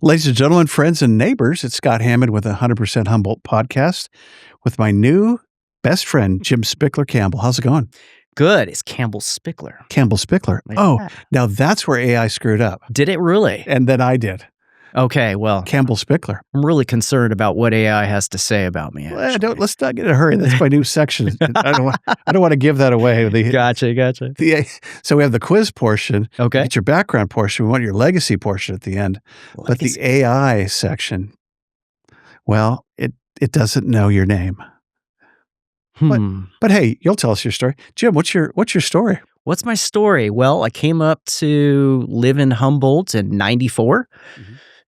Ladies and gentlemen, friends and neighbors, it's Scott Hammond with a 100% Humboldt podcast with my new best friend, Jim Spickler Campbell. How's it going? Good. It's Campbell-Spickler. Campbell-Spickler. Yeah. Oh, now that's where AI screwed up. Did it really? And then I did. Okay, well, Campbell-Spickler. I'm really concerned about what AI has to say about me. Well, let's not get in a hurry. That's my new section. I don't want to give that away. Gotcha. So we have the quiz portion. Okay. It's your background portion. We want your legacy portion at the end. But the AI section, well, it doesn't know your name. But hey, you'll tell us your story. Jim, what's your story? What's my story? Well, I came up to live in Humboldt in 94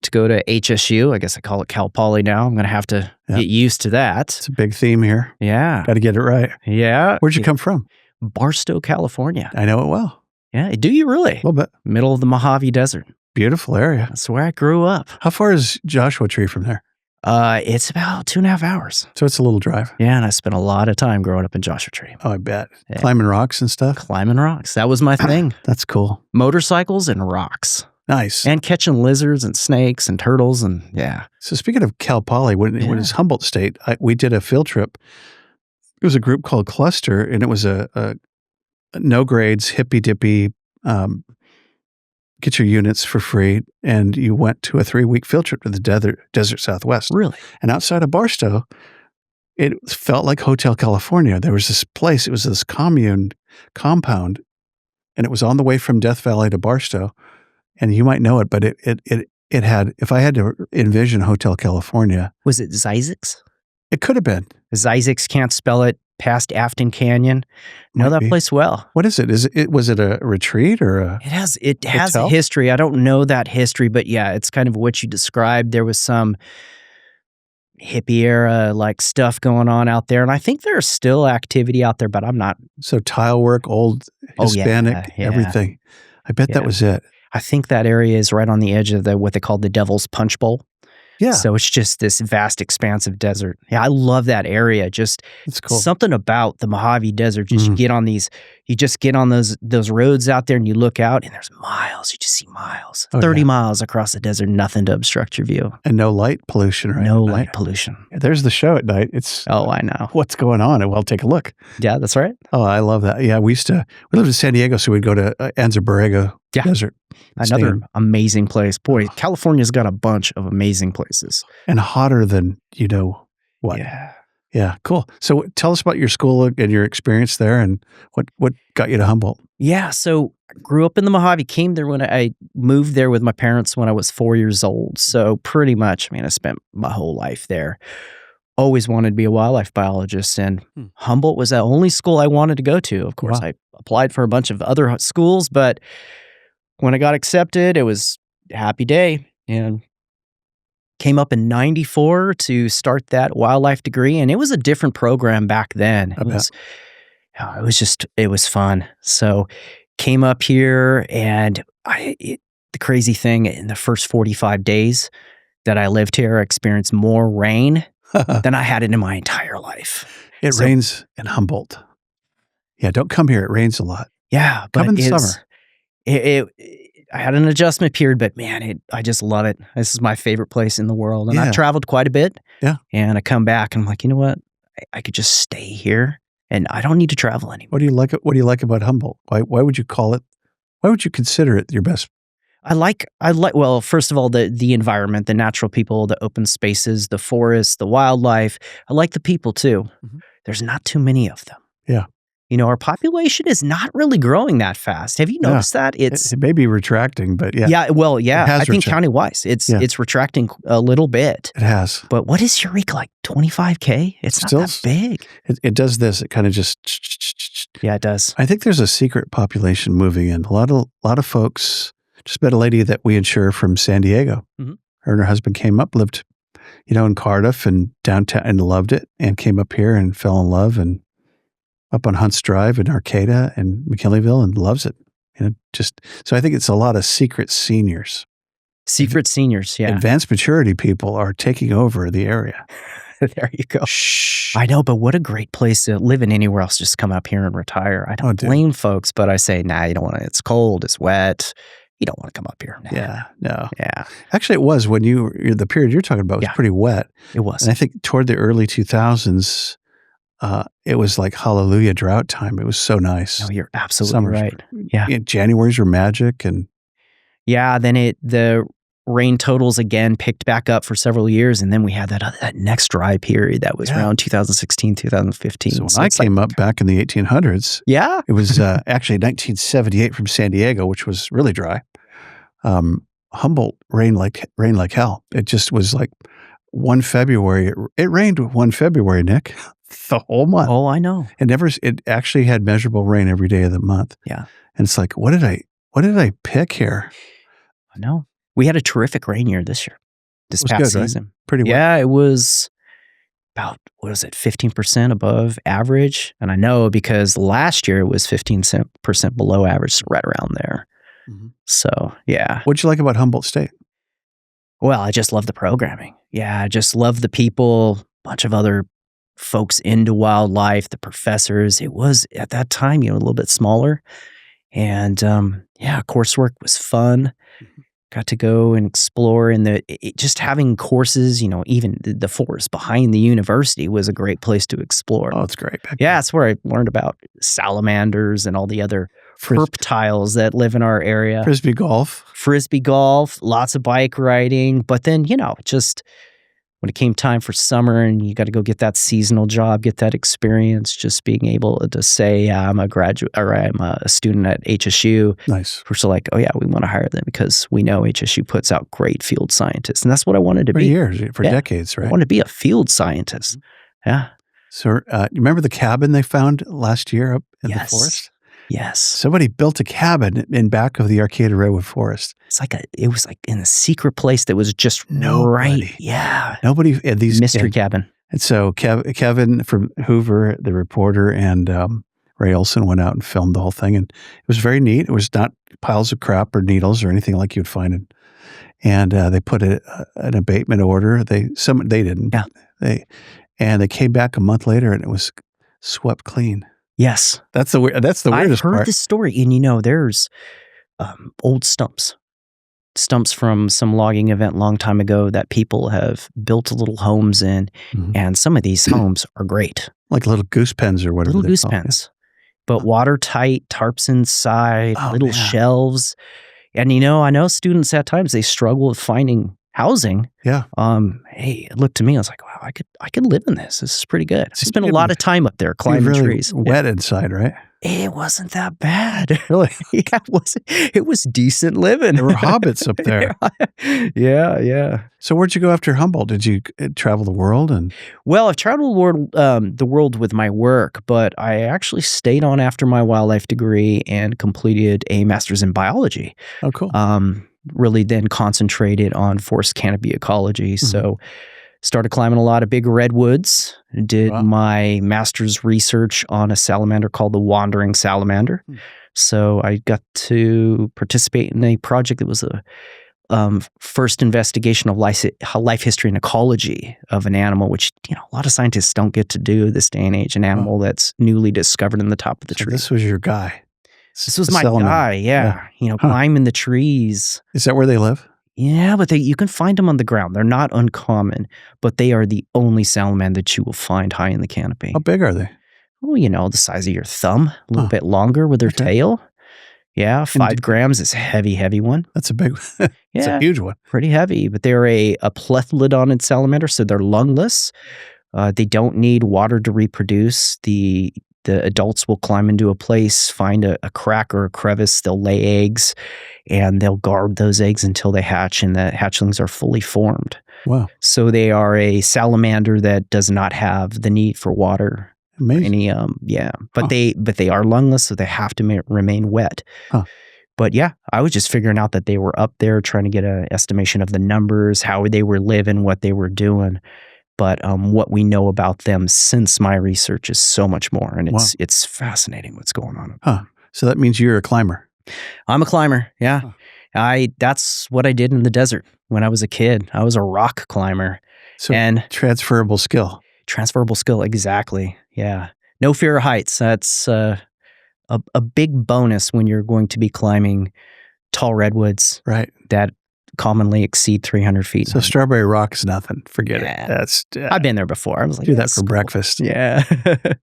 to go to HSU. I guess I call it Cal Poly now. I'm going to have to get used to that. It's a big theme here. Yeah. Got to get it right. Yeah. Where'd you come from? Barstow, California. I know it well. Yeah. Do you really? A little bit. Middle of the Mojave Desert. Beautiful area. That's where I grew up. How far is Joshua Tree from there? It's about 2.5 hours. So it's a little drive. Yeah, and I spent a lot of time growing up in Joshua Tree. Oh, I bet. Yeah. Climbing rocks and stuff? Climbing rocks. That was my thing. That's cool. Motorcycles and rocks. Nice. And catching lizards and snakes and turtles and yeah. So speaking of Cal Poly, when it was Humboldt State, we did a field trip. It was a group called Cluster, and it was a no grades, hippy-dippy, get your units for free, and you went to a 3-week field trip to the desert Southwest. Really? And outside of Barstow, it felt like Hotel California. There was this place, it was this compound, and it was on the way from Death Valley to Barstow. And you might know it, but it had, if I had to envision Hotel California. Was it Zizix? It could have been. Zizix, can't spell it, past Afton Canyon. Know that place well. What is it? Was it a retreat or a It has hotel? a history. I don't know that history, but yeah, it's kind of what you described. There was some hippie era like stuff going on out there. And I think there's still activity out there, but I'm not. So tile work, old Hispanic, everything. I bet that was it. I think that area is right on the edge of what they call the Devil's Punch Bowl. Yeah. So it's just this vast expanse of desert. Yeah, I love that area. Just it's cool. Something about the Mojave Desert. Just you get on those roads out there and you look out and there's miles. You just see miles. 30 miles across the desert, nothing to obstruct your view. And no light pollution, right? No light pollution. There's the show at night. It's I know. What's going on? Well, take a look. Yeah, that's right. Oh, I love that. Yeah, we lived in San Diego, so we'd go to Anza Borrego Desert. Another amazing place. Boy, California's got a bunch of amazing places. And hotter than you know what. Yeah, cool. So tell us about your school and your experience there and what got you to Humboldt. Yeah, so I grew up in the Mojave, came there when I moved there with my parents when I was 4 years old. So pretty much, I spent my whole life there. Always wanted to be a wildlife biologist, and Humboldt was the only school I wanted to go to. Of course, I applied for a bunch of other schools, but when I got accepted, it was a happy day, and came up in 94 to start that wildlife degree, and it was a different program back then. It was fun. So came up here, and the crazy thing, in the first 45 days that I lived here, I experienced more rain than I had in my entire life. It rains in Humboldt. Yeah, don't come here. It rains a lot. Yeah, but come in the summer. I had an adjustment period, but man, I just love it. This is my favorite place in the world. And I've traveled quite a bit. Yeah. And I come back and I'm like, you know what? I could just stay here and I don't need to travel anymore. What do you like about Humboldt? Why would you call it? Why would you consider it your best? Well, first of all, the environment, the natural people, the open spaces, the forests, the wildlife. I like the people too. There's not too many of them. Yeah. Our population is not really growing that fast. Have you noticed that? It may be retracting, but yeah. Yeah, well, yeah. I think county-wise, it's retracting a little bit. It has. But what is Eureka, like 25K? It's not that big. It does this. It kind of just... Yeah, it does. I think there's a secret population moving in. A lot of folks... Just met a lady that we insure from San Diego. Her and her husband came up, lived, in Cardiff and downtown and loved it, and came up here and fell in love and up on Hunts Drive in Arcata and McKinleyville and loves it. So I think it's a lot of secret seniors. Secret seniors, yeah. Advanced maturity people are taking over the area. There you go. Shh. I know, but what a great place to live in anywhere else. Just come up here and retire. I don't blame folks, but I say, nah, you don't want to. It's cold. It's wet. you don't want to come up here. Nah. Yeah, no. Yeah. Actually, it was when the period you're talking about was pretty wet. It was. And I think toward the early 2000s, it was like hallelujah drought time. It was so nice. No, you're absolutely right. Yeah. Januaries were magic. And yeah, then the rain totals again picked back up for several years. And then we had that next dry period that was around 2016, 2015. So when I came up back in the 1800s, it was actually 1978 from San Diego, which was really dry. Humboldt rained like hell. It just was like one February. It rained one February, Nick, the whole month. Oh, I know. It actually had measurable rain every day of the month. Yeah. And it's like, what did I pick here? I know. We had a terrific rain year this year. This past season. Right? Pretty well. Yeah, it was about, 15% above average. And I know because last year it was 15% below average, so right around there. Mm-hmm. So, yeah. What'd you like about Humboldt State? Well, I just love the programming. Yeah, I just love the people, a bunch of other folks into wildlife, the professors. It was, at that time, a little bit smaller. And, coursework was fun. Mm-hmm. Got to go and explore, and just having courses, even the forest behind the university was a great place to explore. Oh, it's great. That's where I learned about salamanders and all the other reptiles that live in our area. Frisbee golf, lots of bike riding. But then, just when it came time for summer and you got to go get that seasonal job, get that experience, just being able to say, I'm a graduate or I'm a student at HSU. Nice. We're still like, oh yeah, we want to hire them because we know HSU puts out great field scientists. And that's what I wanted to be. For decades, right? I wanted to be a field scientist. Yeah. So you remember the cabin they found last year up in the forest? Yes. Somebody built a cabin in back of the Arcata Redwood Forest. It was like in a secret place that was just right. Yeah. Nobody at these mystery cabin. And so Kevin from Hoover, the reporter, and Ray Olson went out and filmed the whole thing. And it was very neat. It was not piles of crap or needles or anything like you'd find in. And they put an abatement order. They didn't. Yeah. They came back a month later and it was swept clean. Yes. That's the weirdest part. I've heard this story, and there's old stumps from some logging event long time ago that people have built little homes in, and some of these homes are great. Like little goose pens or whatever. Little goose pens, but watertight, tarps inside, little shelves. And, I know students at times, they struggle with finding housing. Yeah. Hey, it looked to me, I was like, wow, I could live in this. This is pretty good. I spent a lot of time up there climbing trees. Wet inside, right? It wasn't that bad. Really? Yeah, it was decent living. There were hobbits up there. Yeah. So where'd you go after Humboldt? Did you travel the world? Well, I've traveled the world with my work, but I actually stayed on after my wildlife degree and completed a master's in biology. Oh, cool. Really then concentrated on forest canopy ecology. So started climbing a lot of big redwoods, did my master's research on a salamander called the wandering salamander. So I got to participate in a project that was a first investigation of life history and ecology of an animal, which a lot of scientists don't get to do this day and age, an animal that's newly discovered in the top of the tree. This was your guy. This was my guy, yeah. Climbing the trees. Is that where they live? Yeah, but you can find them on the ground. They're not uncommon, but they are the only salamander that you will find high in the canopy. How big are they? Well, the size of your thumb, a little bit longer with their tail. Yeah, 5 grams is heavy one. That's a big one. It's a huge one. Pretty heavy, but they're a plethlodonid salamander, so they're lungless. They don't need water to reproduce. The adults will climb into a place, find a crack or a crevice, they'll lay eggs, and they'll guard those eggs until they hatch, and the hatchlings are fully formed. Wow. So they are a salamander that does not have the need for water. Amazing. But they are lungless, so they have to remain wet. But yeah, I was just figuring out that they were up there trying to get an estimation of the numbers, how they were living, what they were doing. But what we know about them since my research is so much more, and it's fascinating what's going on. So that means you're a climber. I'm a climber. Yeah, that's what I did in the desert when I was a kid. I was a rock climber. So transferable skill. Transferable skill, exactly. Yeah, no fear of heights. That's a big bonus when you're going to be climbing tall redwoods Right. that commonly exceed 300 feet. So Strawberry Rock is nothing. Forget Yeah. it. That's I've been there before. I was like, do yeah, that this for is cool. breakfast. Yeah.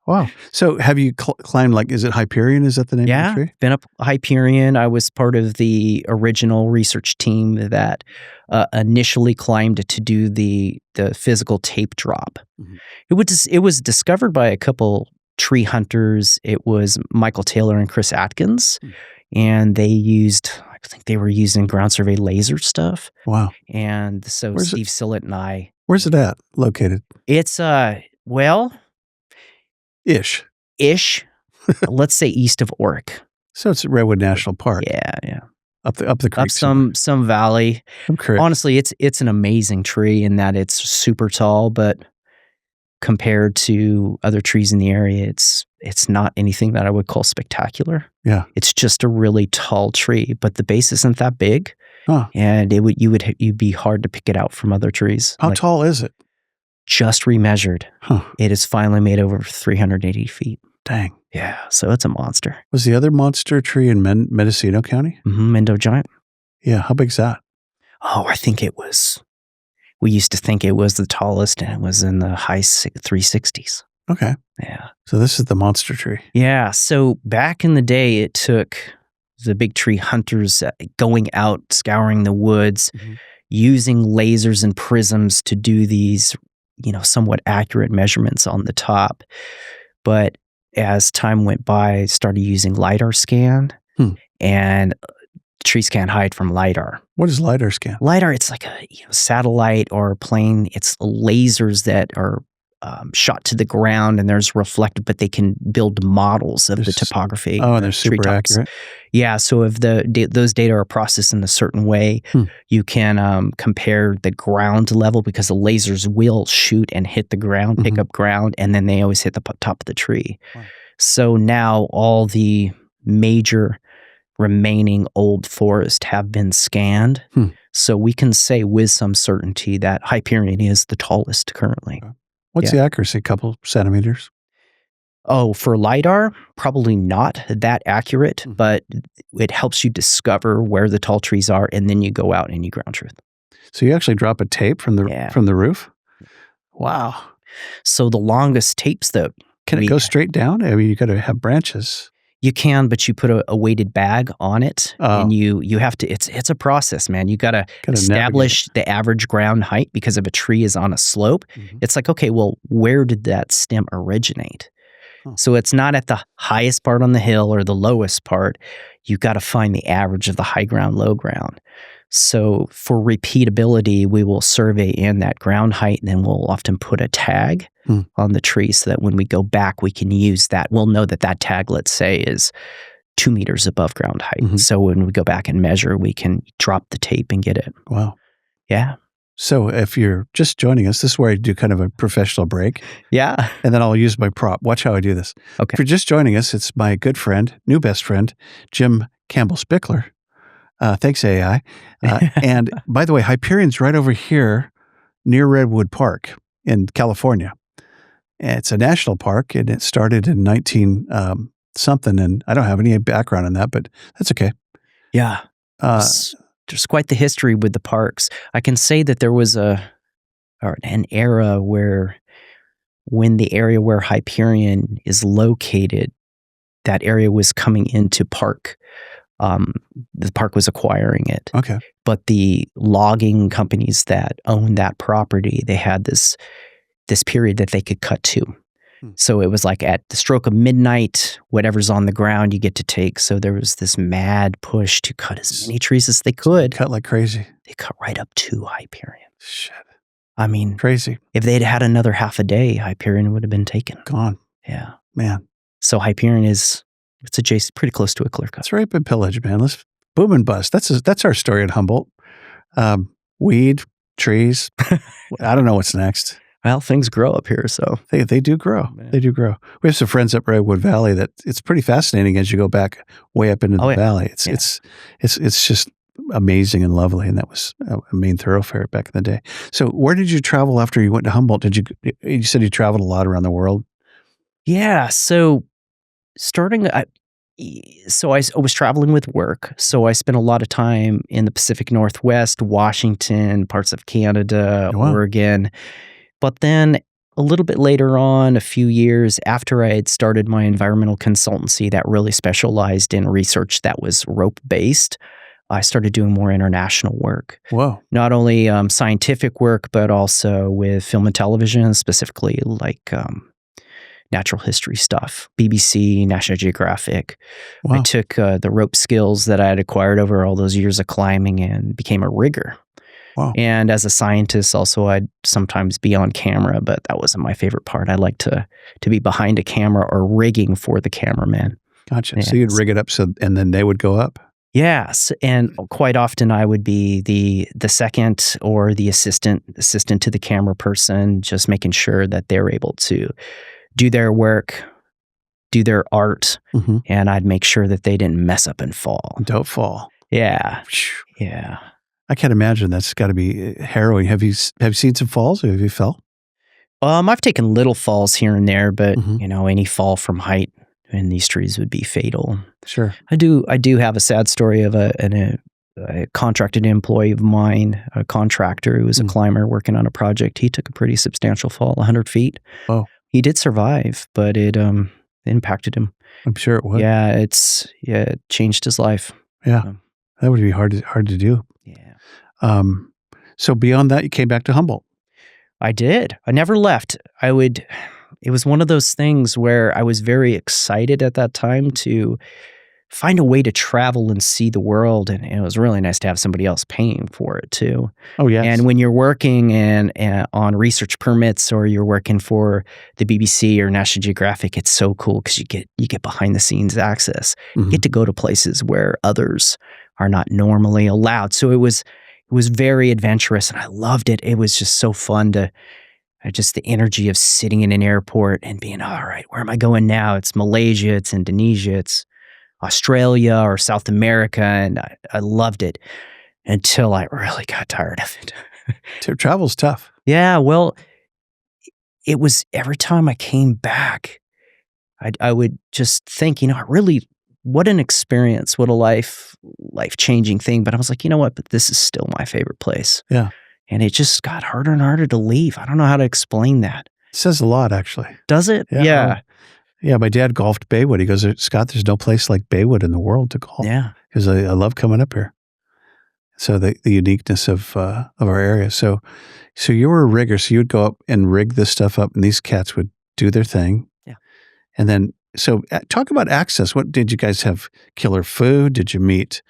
Wow. So have you climbed, like, is it Hyperion? Is that the name of the tree? Been up Hyperion. I was part of the original research team that initially climbed to do the physical tape drop. It was discovered by a couple tree hunters. It was Michael Taylor and Chris Atkins, and I think they were using ground survey laser stuff. Wow. And so Steve Sillett and I. Where's it at? Located? It's Ish. Let's say east of Oric. So it's Redwood National Park. Yeah. Up the creek. Up some valley. Correct. Honestly, it's an amazing tree in that it's super tall, but compared to other trees in the area, it's not anything that I would call spectacular. Yeah. It's just a really tall tree, but the base isn't that big. Huh. And you'd be hard to pick it out from other trees. How tall is it? Just remeasured. Huh. It is finally made over 380 feet. Dang. Yeah, so it's a monster. Was the other monster tree in Mendocino County? Mendo Giant. Yeah. How big's that? Oh, I think it was. We used to think it was the tallest, and it was in the high 360s. Okay. Yeah. So this is the monster tree. Yeah. So back in the day, it took the big tree hunters going out, scouring the woods, using lasers and prisms to do these, somewhat accurate measurements on the top. But as time went by, started using LiDAR scan, and trees can't hide from LiDAR. What is LiDAR scan? LiDAR, it's like a satellite or a plane. It's lasers that are shot to the ground, and there's reflective, but they can build models of the topography. Oh, and they're super accurate. Yeah, so if those data are processed in a certain way, you can compare the ground level, because the lasers will shoot and hit the ground, pick up ground, and then they always hit the top of the tree. Wow. So now all the major remaining old forest have been scanned. So we can say with some certainty that Hyperion is the tallest currently. What's the accuracy? A couple centimeters? Oh, for LiDAR, probably not that accurate, but it helps you discover where the tall trees are, and then you go out and you ground truth. So you actually drop a tape from the roof? Wow. So the longest tapes that can it go straight down? I mean, you got to have branches. You can, but you put a weighted bag on it, and you have to. It's a process, man. You got to establish the average ground height, because if a tree is on a slope, it's like, okay, well, where did that stem originate? So it's not at the highest part on the hill or the lowest part. You got to find the average of the high ground, low ground. So for repeatability, we will survey in that ground height, and then we'll often put a tag on the tree so that when we go back, we can use that. We'll know that that tag, let's say, is 2 meters above ground height. So when we go back and measure, we can drop the tape and get it. Wow. Yeah. So if you're just joining us, this is where I do kind of a professional break. Yeah. And then I'll use my prop. Watch how I do this. Okay. If you're just joining us, it's my good friend, new best friend, Jim Campbell-Spickler. Thanks, AI. And by the way, Hyperion's right over here near Redwood Park in California. It's a national park, and it started in 19 something, and I don't have any background in that, but that's okay. Yeah. There's quite the history with the parks. I can say that there was an era where, when the area where Hyperion is located, that area was coming into park. The park was acquiring it. Okay. But the logging companies that owned that property, they had this period that they could cut to. So it was like at the stroke of midnight, whatever's on the ground you get to take. So there was this mad push to cut as many trees as they could. Cut like crazy. They cut right up to Hyperion. Shit. I mean, crazy. If they'd had another half a day, Hyperion would have been taken. Gone. Yeah. Man. So Hyperion it's adjacent, pretty close to a clear cut. It's right by pillage, man. Let's boom and bust. That's our story at Humboldt. Weed, trees. I don't know what's next. Well, things grow up here, so they do grow. Man. They do grow. We have some friends up Redwood Valley that it's pretty fascinating as you go back way up into the valley. It's just amazing and lovely, and that was a main thoroughfare back in the day. So, where did you travel after you went to Humboldt? You said you traveled a lot around the world? Yeah. So, starting, So I was traveling with work. So I spent a lot of time in the Pacific Northwest, Washington, parts of Canada, Wow. Oregon. But then a little bit later on, a few years after I had started my environmental consultancy that really specialized in research that was rope-based, I started doing more international work. Whoa. Not only scientific work, but also with film and television, specifically like natural history stuff, BBC, National Geographic. Wow. I took the rope skills that I had acquired over all those years of climbing and became a rigger. Wow. And as a scientist, also, I'd sometimes be on camera, but that wasn't my favorite part. I like to be behind a camera or rigging for the cameraman. Gotcha. Yeah. So you'd rig it up and then they would go up? Yes, and quite often I would be the second or the assistant to the camera person, just making sure that they're able to do their work, do their art, and I'd make sure that they didn't mess up and fall. Don't fall. Yeah. Whew. Yeah. I can't imagine that's got to be harrowing. Have you seen some falls? Or have you fell? I've taken little falls here and there, but any fall from height in these trees would be fatal. Sure. I do have a sad story of a contracted employee of mine, a contractor who was a climber working on a project. He took a pretty substantial fall, 100 feet. Oh. He did survive, but it impacted him. I'm sure it would. Yeah, it changed his life. Yeah. That would be hard to do. Yeah. So beyond that, you came back to Humboldt. I did. I never left. It was one of those things where I was very excited at that time to find a way to travel and see the world. And it was really nice to have somebody else paying for it too. Oh, yes. And when you're working on research permits or you're working for the BBC or National Geographic, it's so cool because you get behind the scenes access. You get to go to places where others are not normally allowed. So it was very adventurous and I loved it. It was just so fun to just the energy of sitting in an airport and being, all right, where am I going now? It's Malaysia, it's Indonesia, it's Australia or South America. And I loved it until I really got tired of it. Travel's tough. Yeah, well, it was every time I came back, I would just think, what an experience, what a life-changing thing. But I was like, you know what? But this is still my favorite place. Yeah. And it just got harder and harder to leave. I don't know how to explain that. It says a lot, actually. Does it? Yeah. Yeah, my dad golfed Baywood. He goes, Scott, there's no place like Baywood in the world to golf. Yeah. Because I love coming up here. So the uniqueness of our area. So you were a rigger. So you would go up and rig this stuff up, and these cats would do their thing. Yeah. And then, so talk about access. What did you guys have? Killer food? Did you meet,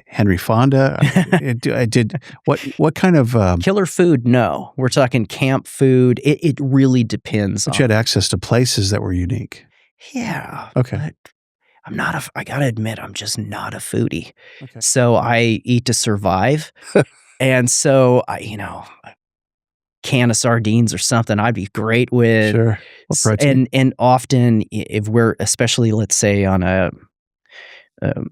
Henry Fonda? I did. What kind of killer food? No, we're talking camp food. It really depends. But you had access to places that were unique. Yeah. Okay. But I gotta admit, I'm just not a foodie. Okay. So I eat to survive. And so a can of sardines or something I'd be great with. Sure. Well, protein. And often if we're, especially let's say on a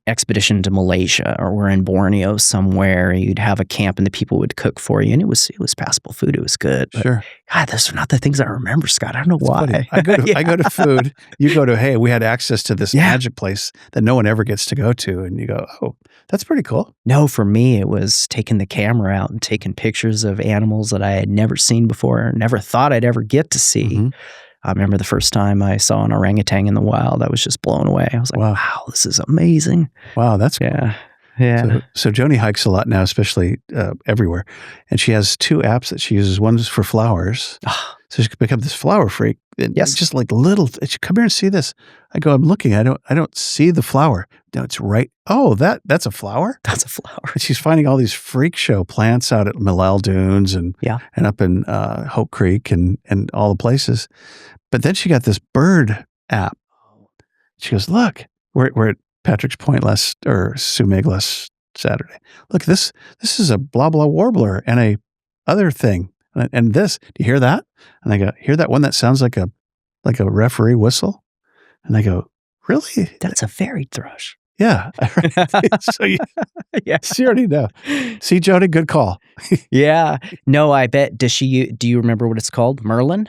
expedition to Malaysia or we're in Borneo somewhere, you'd have a camp and the people would cook for you and it was passable food. It was good. But sure. God, those are not the things I remember, Scott. I don't know why. I go to food. You go to, hey, we had access to this magic place that no one ever gets to go to. And you go, oh, that's pretty cool. No, for me, it was taking the camera out and taking pictures of animals that I had never seen before or never thought I'd ever get to see. Mm-hmm. I remember the first time I saw an orangutan in the wild, I was just blown away. I was like, wow, this is amazing. Wow, that's cool. Yeah. So Joni hikes a lot now, especially everywhere. And she has two apps that she uses. One is for flowers. So she can become this flower freak. And yes. Just like little, she come here and see this. I go, I'm looking. I don't see the flower. No, it's right. Oh, that's a flower? That's a flower. And she's finding all these freak show plants out at Millell Dunes and up in Hope Creek and all the places. But then she got this bird app. She goes, look, we're at Patrick's Point Sumig last Saturday. Look, this is a blah, blah warbler and a other thing. And this, do you hear that? And I go, hear that one that sounds like a referee whistle? And I go, really? That's a fairy thrush. Yeah. So you already know. See, Joni, good call. Yeah. No, I bet. Do you remember what it's called? Merlin?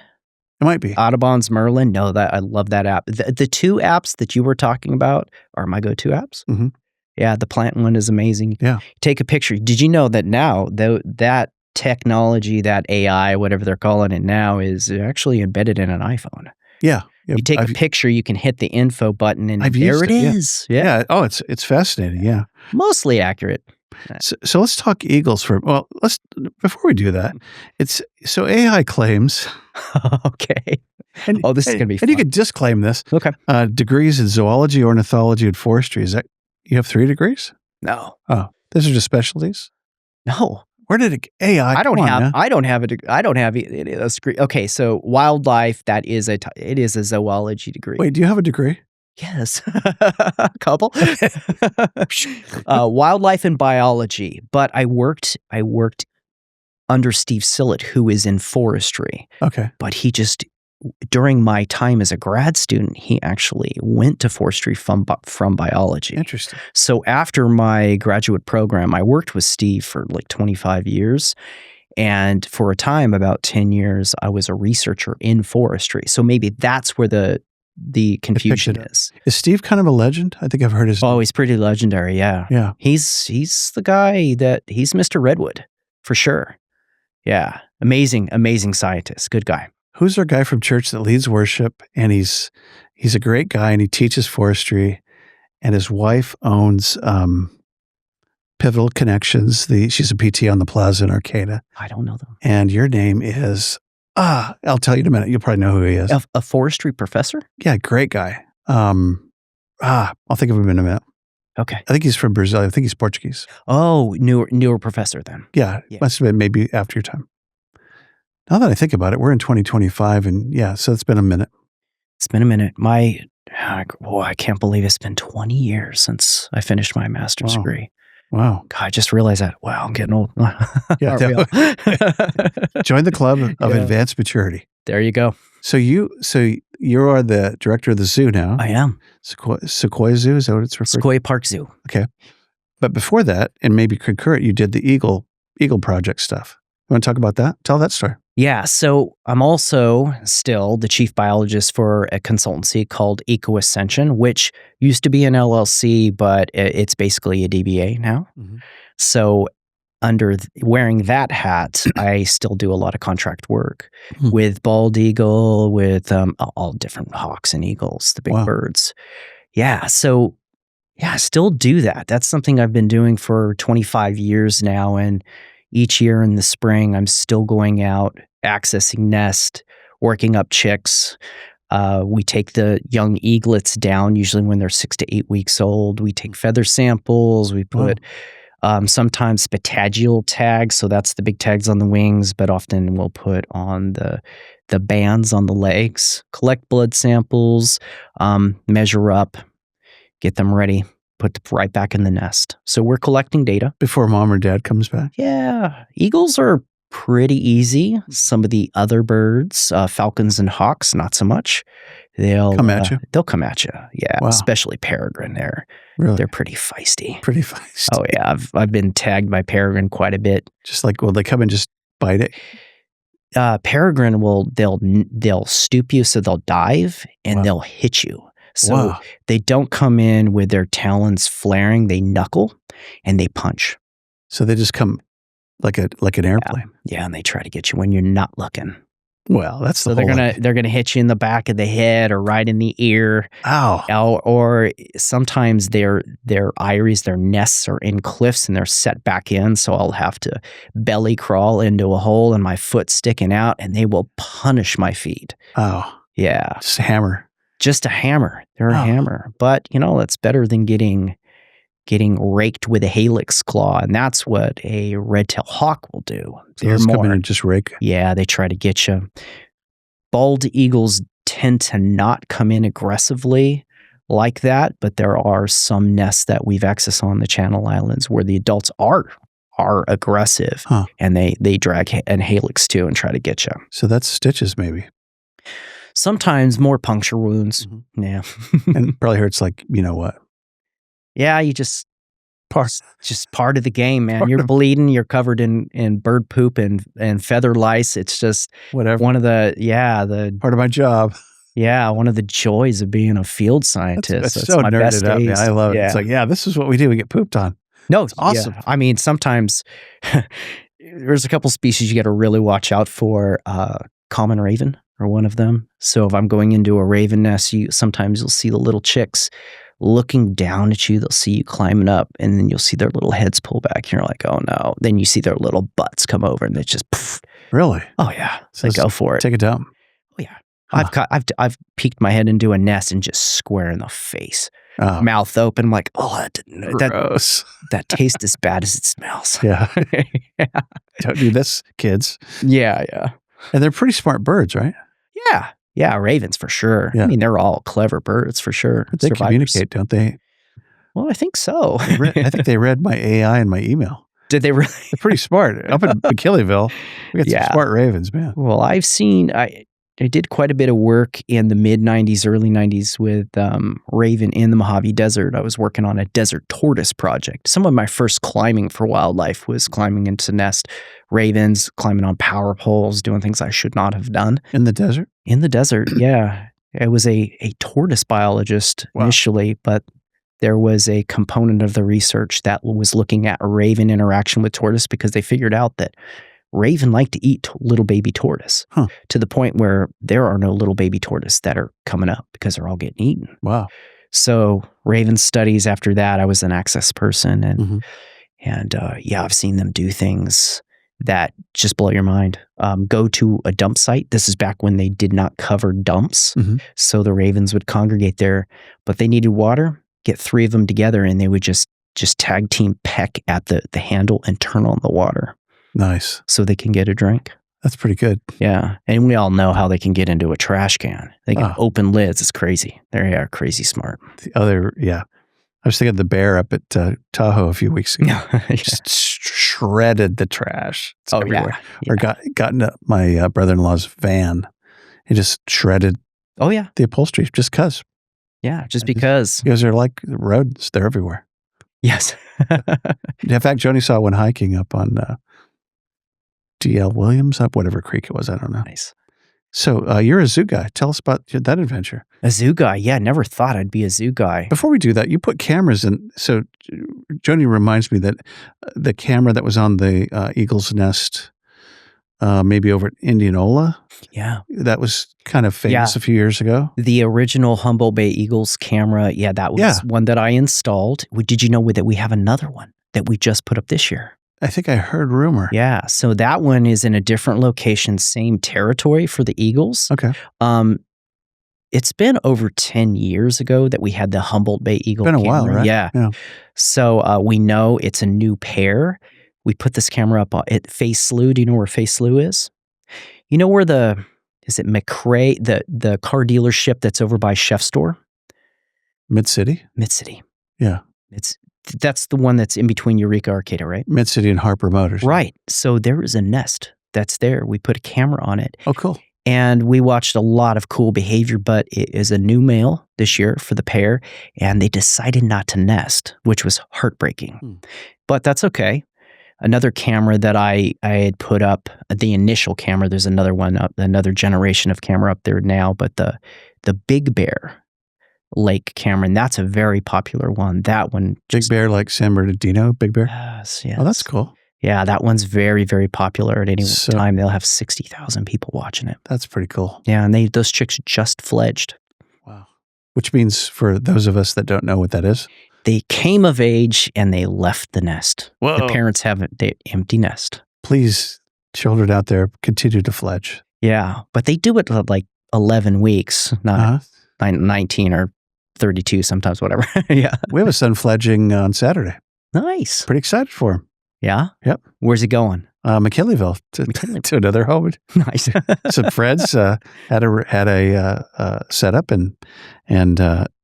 It might be. Audubon's Merlin. No, I love that app. The two apps that you were talking about are my go-to apps. Mm-hmm. Yeah, the plant one is amazing. Yeah. Take a picture. Did you know that now that technology, that AI, whatever they're calling it now, is actually embedded in an iPhone? Yeah. You take a picture, you can hit the info button, and there it is. Yeah. Oh, it's fascinating. Yeah. Mostly accurate. So let's talk eagles before we do that. So AI claims. Okay. This is going to be fun. And you could disclaim this. Okay. Degrees in zoology, ornithology, and forestry. Is that you have 3 degrees? No. Oh, those are just specialties? No. Where did AI? I don't have any of those degree. Okay, so wildlife, it is a zoology degree. Wait, do you have a degree? Yes, a couple. Wildlife and biology, but I worked under Steve Sillett, who is in forestry. Okay, but during my time as a grad student, he actually went to forestry from biology. Interesting. So after my graduate program, I worked with Steve for like 25 years. And for a time, about 10 years, I was a researcher in forestry. So maybe that's where the confusion is. Is Steve kind of a legend? I think I've heard his name. Oh, he's pretty legendary, yeah. Yeah. He's the guy he's Mr. Redwood, for sure. Yeah. Amazing scientist. Good guy. Who's our guy from church that leads worship, and he's a great guy, and he teaches forestry, and his wife owns Pivotal Connections. She's a PT on the Plaza in Arcata. I don't know them. And your name is I'll tell you in a minute. You'll probably know who he is. A forestry professor? Yeah, great guy. I'll think of him in a minute. Okay. I think he's from Brazil. I think he's Portuguese. Oh, newer professor then. Yeah. Must have been maybe after your time. Now that I think about it, we're in 2025, and so it's been a minute. It's been a minute. I can't believe it's been 20 years since I finished my master's degree. Wow. God, I just realized that. Wow, I'm getting old. Yeah. Join the club of advanced maturity. There you go. So you are the director of the zoo now. I am. Sequoia Zoo, is that what it's referred to? Sequoia Park Zoo. Okay. But before that, and maybe concurrent, you did the Eagle Project stuff. You want to talk about that? Tell that story. Yeah, so I'm also still the chief biologist for a consultancy called Eco Ascension, which used to be an LLC, but it's basically a DBA now. Mm-hmm. So wearing that hat, I still do a lot of contract work with bald eagle, with all different hawks and eagles, the big birds. Yeah, so I still do that. That's something I've been doing for 25 years now, and each year in the spring, I'm still going out, accessing nest, working up chicks. We take the young eaglets down, usually when they're 6 to 8 weeks old. We take feather samples. We put sometimes spatagial tags, so that's the big tags on the wings, but often we'll put on the bands on the legs, collect blood samples, measure up, get them ready. Put right back in the nest. So we're collecting data. Before mom or dad comes back? Yeah. Eagles are pretty easy. Some of the other birds, falcons and hawks, not so much. They'll come at you. They'll come at you. Yeah. Wow. Especially peregrine. They're pretty feisty. Pretty feisty. Oh yeah. I've been tagged by peregrine quite a bit. Just like, will they come and just bite it? Peregrine they'll stoop you, so they'll dive and they'll hit you. So they don't come in with their talons flaring. They knuckle and they punch. So they just come like an airplane. Yeah, and they try to get you when you're not looking. Well, that's so they're gonna hit you in the back of the head or right in the ear. Ow! Or sometimes their eyries, their nests are in cliffs and they're set back in. So I'll have to belly crawl into a hole and my foot sticking out, and they will punish my feet. Oh, yeah, just a hammer. Just a hammer. They're a hammer. But, that's better than getting raked with a helix claw. And that's what a red-tailed hawk will do. So they're come in and just rake? Yeah, they try to get you. Bald eagles tend to not come in aggressively like that, but there are some nests that we've accessed on the Channel Islands where the adults are aggressive. And they drag an helix too and try to get you. So that's stitches maybe. Sometimes more puncture wounds. Mm-hmm. Yeah. And probably hurts like, you know what? Yeah, you just just part of the game, man. Part You're of- bleeding. You're covered in bird poop and feather lice. It's just Whatever. one of the Part of my job. one of the joys of being a field scientist. That's That's so my best nerded up, man. days. I love it. Yeah. It's like, yeah, this is what we do. We get pooped on. No, It's awesome. I mean, sometimes there's a couple species you got to really watch out for. Common raven are one of them. So if I'm going into a raven nest, sometimes you'll see the little chicks looking down at you. They'll see you climbing up, and then you'll see their little heads pull back. And you're like, oh no. Then you see their little butts come over, and they just poof. Really? Oh yeah. So So go for it. Take a dump. Oh yeah. Huh. I've peeked my head into a nest and just square in the face, Oh, mouth open. I'm like, oh, that gross. that tastes as bad as it smells. Yeah. yeah. Don't do this, kids. Yeah. And they're pretty smart birds, right? Yeah, ravens for sure. Yeah. I mean, they're all clever birds for sure. But they Survivors. communicate, don't they? Well, I think so. I think they read my AI in my email. Did they really? They're pretty smart. Up in McKinleyville, we got some smart ravens, man. Well, I've seen, I did quite a bit of work in the mid-90s, early 90s with raven in the Mojave Desert. I was working on a desert tortoise project. Some of my first climbing for wildlife was climbing into nest ravens, climbing on power poles, doing things I should not have done. In the desert? In the desert, yeah. I was a tortoise biologist initially, but there was a component of the research that was looking at raven interaction with tortoise because they figured out that raven like to eat little baby tortoise to the point where there are no little baby tortoise that are coming up because they're all getting eaten. Wow. So raven studies after that, I was an access person and I've seen them do things that just blow your mind. Go to a dump site. This is back when they did not cover dumps. So the ravens would congregate there, but they needed water. Get 3 of them together and they would just tag team peck at the handle and turn on the water. Nice. So they can get a drink. That's pretty good. Yeah. And we all know how they can get into a trash can. They can open lids. It's crazy. They are crazy smart. The other, I was thinking of the bear up at Tahoe a few weeks ago. Just shredded the trash. It's everywhere. Or got into my brother-in-law's van. He just shredded the upholstery just because. Yeah, just because. Because they're like rodents. They're everywhere. Yes. In fact, Joni saw one hiking up on D.L. Williams, up whatever creek it was. I don't know. Nice. So you're a zoo guy. Tell us about that adventure. A zoo guy. Yeah, never thought I'd be a zoo guy. Before we do that, you put cameras in. So Joni reminds me that the camera that was on the Eagle's Nest, maybe over at Indianola. Yeah. That was kind of famous a few years ago. The original Humboldt Bay Eagles camera. Yeah, that was one that I installed. Did you know that we have another one that we just put up this year? I think I heard rumor. Yeah. So that one is in a different location, same territory for the Eagles. Okay. It's been over 10 years ago that we had the Humboldt Bay Eagle camera. It's been a while, right? Yeah. So we know it's a new pair. We put this camera up at Face Slough. Do you know where Face Slough is? You know where is it McRae, the car dealership that's over by Chef Store? Mid-City? Mid-City. Yeah. That's the one that's in between Eureka Arcata, right? Mid-City and Harper Motors. Right. So there is a nest that's there. We put a camera on it. Oh, cool. And we watched a lot of cool behavior, but it is a new male this year for the pair, and they decided not to nest, which was heartbreaking. But that's okay. Another camera that I had put up, the initial camera, there's another one up, another generation of camera up there now, but the Big Bear Lake camera, and that's a very popular one. That one. Big Bear like San Bernardino, Big Bear? Yes. Oh, that's cool. Yeah, that one's very, very popular. At any time, they'll have 60,000 people watching it. That's pretty cool. Yeah, and those chicks just fledged. Wow. Which means, for those of us that don't know what that is, they came of age and they left the nest. Whoa. The parents have an empty nest. Please, children out there, continue to fledge. Yeah, but they do it like 11 weeks, not 19 or 32 sometimes, whatever. Yeah. We have a son fledging on Saturday. Nice. Pretty excited for him. Yeah? Yep. Where's he going? McKinleyville to another home. Nice. Some friends had a setup and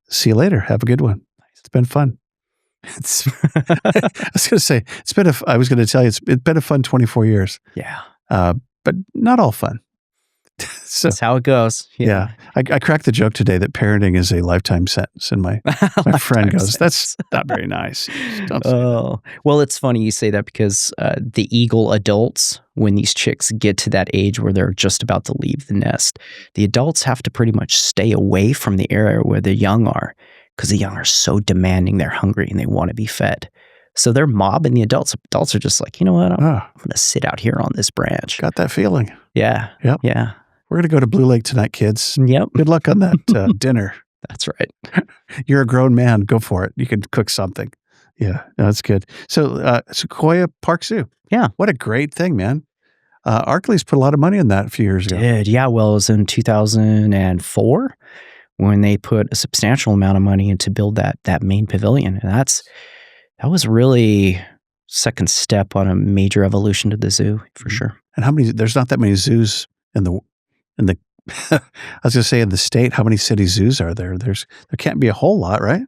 see you later. Have a good one. It's been fun. I was going to say I was going to tell you it's been a fun 24 years. Yeah. But not all fun. So, That's how it goes. yeah. I cracked the joke today that parenting is a lifetime sentence, and my friend goes, "That's not very nice." Don't say that. Well, it's funny you say that because the eagle adults, when these chicks get to that age where they're just about to leave the nest, the adults have to pretty much stay away from the area where the young are because the young are so demanding, they're hungry, and they want to be fed. So they're mobbing the adults. Adults are just like, you know what? I'm going to sit out here on this branch. Got that feeling. Yeah. Yep. Yeah. We're going to go to Blue Lake tonight, kids. Yep. Good luck on that dinner. That's right. You're a grown man. Go for it. You can cook something. Yeah, no, that's good. So Sequoia Park Zoo. Yeah. What a great thing, man. Arkley's put a lot of money in that a few years ago. Did. Yeah. Well, it was in 2004 when they put a substantial amount of money into build that main pavilion. And that was really second step on a major evolution to the zoo for sure. And there's not that many zoos in the I was going to say in the state. How many city zoos are there? There can't be a whole lot, right?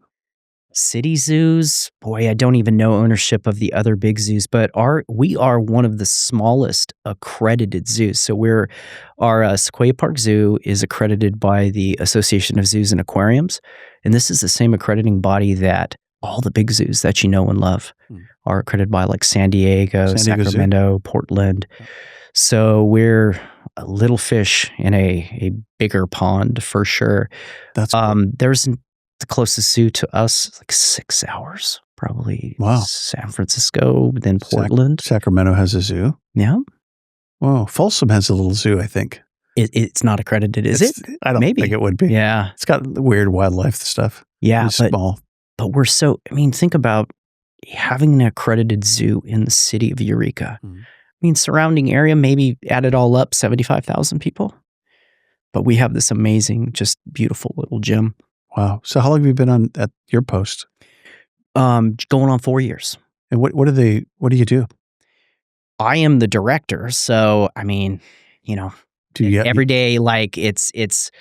City zoos, boy, I don't even know ownership of the other big zoos, but we are one of the smallest accredited zoos. So our Sequoia Park Zoo is accredited by the Association of Zoos and Aquariums, and this is the same accrediting body that all the big zoos that you know and love are accredited by, like San Diego Sacramento, Zoo. Portland. So we're a little fish in a bigger pond for sure. That's cool. There's the closest zoo to us, like 6 hours, probably. Wow. San Francisco, then Portland. Sacramento has a zoo. Yeah. Well, Folsom has a little zoo, I think. It's not accredited, is it? I don't think it would be. Yeah. It's got weird wildlife stuff. Yeah. It's small. But we're think about having an accredited zoo in the city of Eureka. Surrounding area, maybe add it all up, 75,000 people. But we have this amazing, just beautiful little gym. Wow. So how long have you been at your post? Going on 4 years. And what do you do? I am the director. So, every day, like it's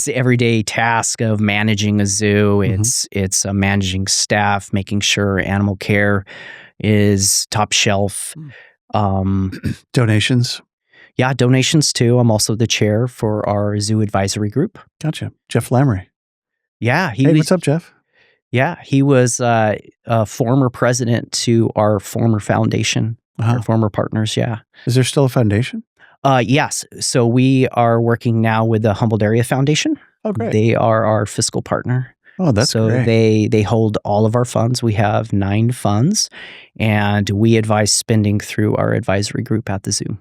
everyday task of managing a zoo. It's managing staff, making sure animal care is top shelf. Donations? Yeah, donations too. I'm also the chair for our zoo advisory group. Gotcha. Jeff Lamry. Yeah. What's up, Jeff? Yeah, he was a former president to our former foundation, our former partners, yeah. Is there still a foundation? Yes. So we are working now with the Humboldt Area Foundation. Oh, great. They are our fiscal partner. Oh, that's great. So they hold all of our funds. We have 9 funds, and we advise spending through our advisory group at the zoo.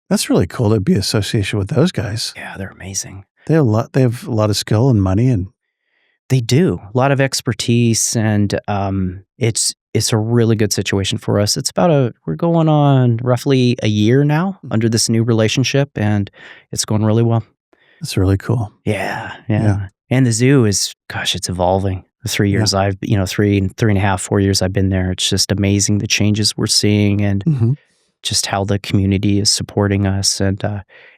That's really cool to be associated with those guys. Yeah, they're amazing. They have a lot of skill and money, and they do a lot of expertise, and it's a really good situation for us. It's we're going on roughly a year now under this new relationship, and it's going really well. That's really cool. Yeah. And the zoo is, it's evolving. The 3 years I've, 3.5, 4 years I've been there. It's just amazing the changes we're seeing and just how the community is supporting us. And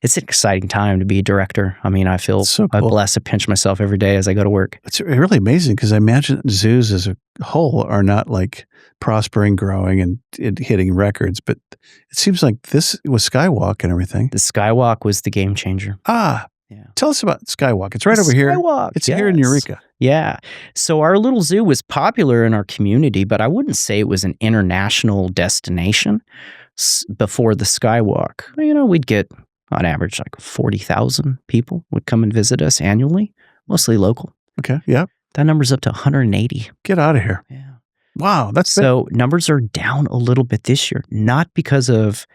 it's an exciting time to be a director. I feel so cool. I'm blessed to pinch myself every day as I go to work. It's really amazing because I imagine zoos as a whole are not like prospering, growing, and hitting records. But it seems like this was Skywalk and everything. The Skywalk was the game changer. Yeah. Tell us about Skywalk. It's right over here. Skywalk. It's here in Eureka. Yeah. So our little zoo was popular in our community, but I wouldn't say it was an international destination before the Skywalk. We'd get on average like 40,000 people would come and visit us annually, mostly local. Okay. Yeah. That number's up to 180. Get out of here. Yeah. Wow. That's so numbers are down a little bit this year, not because of